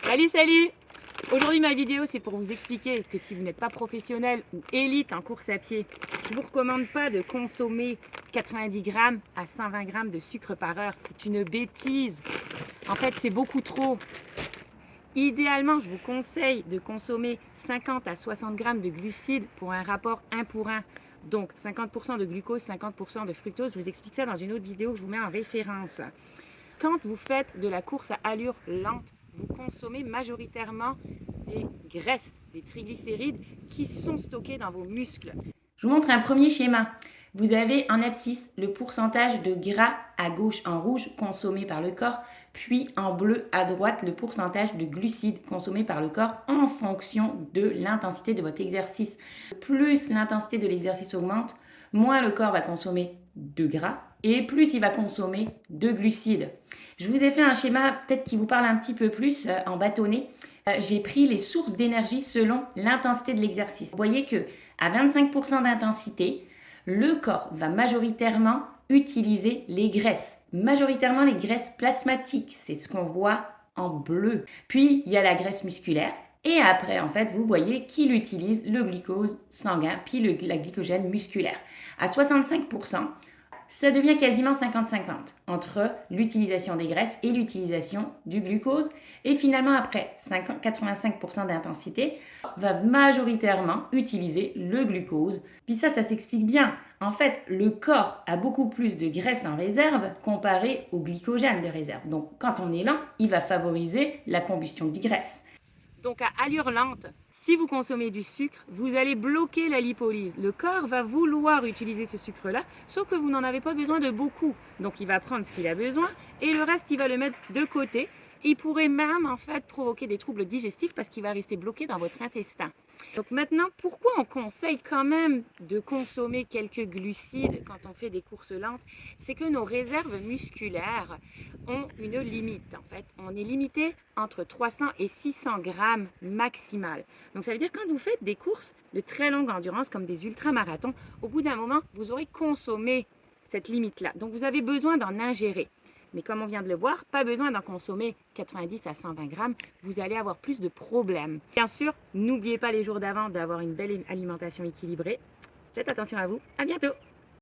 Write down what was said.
Salut! Aujourd'hui ma vidéo c'est pour vous expliquer que si vous n'êtes pas professionnel ou élite en course à pied, je ne vous recommande pas de consommer 90 grammes à 120 grammes de sucre par heure. C'est une bêtise. En fait c'est beaucoup trop. Idéalement je vous conseille de consommer 50 à 60 grammes de glucides pour un rapport 1 pour 1. Donc 50% de glucose, 50% de fructose. Je vous explique ça dans une autre vidéo que je vous mets en référence. Quand vous faites de la course à allure lente, vous consommez majoritairement des graisses, des triglycérides qui sont stockés dans vos muscles. Je vous montre un premier schéma. Vous avez en abscisse le pourcentage de gras à gauche en rouge consommé par le corps, puis en bleu à droite le pourcentage de glucides consommés par le corps en fonction de l'intensité de votre exercice. Plus l'intensité de l'exercice augmente, moins le corps va consommer de gras et plus il va consommer de glucides. Je vous ai fait un schéma peut-être qui vous parle un petit peu plus en bâtonnet. J'ai pris les sources d'énergie selon l'intensité de l'exercice. Vous voyez que à 25% d'intensité, le corps va majoritairement utiliser les graisses, majoritairement les graisses plasmatiques, c'est ce qu'on voit en bleu. Puis il y a la graisse musculaire et après en fait vous voyez qu'il utilise le glucose sanguin puis la glycogène musculaire. À 65%, ça devient quasiment 50-50 entre l'utilisation des graisses et l'utilisation du glucose. Et finalement, après 85% d'intensité, va majoritairement utiliser le glucose. Puis ça s'explique bien. En fait, le corps a beaucoup plus de graisse en réserve comparé au glycogène de réserve. Donc, quand on est lent, il va favoriser la combustion de graisse. Donc, à allure lente, si vous consommez du sucre, vous allez bloquer la lipolyse. Le corps va vouloir utiliser ce sucre-là, sauf que vous n'en avez pas besoin de beaucoup. Donc il va prendre ce qu'il a besoin et le reste, il va le mettre de côté. Il pourrait même en fait provoquer des troubles digestifs parce qu'il va rester bloqué dans votre intestin. Donc maintenant, pourquoi on conseille quand même de consommer quelques glucides quand on fait des courses lentes? C'est que nos réserves musculaires ont une limite en fait. On est limité entre 300 et 600 grammes maximal. Donc ça veut dire que quand vous faites des courses de très longue endurance comme des ultramarathons, au bout d'un moment, vous aurez consommé cette limite-là. Donc vous avez besoin d'en ingérer. Mais comme on vient de le voir, pas besoin d'en consommer 90 à 120 grammes, vous allez avoir plus de problèmes. Bien sûr, n'oubliez pas les jours d'avant d'avoir une belle alimentation équilibrée. Faites attention à vous, à bientôt!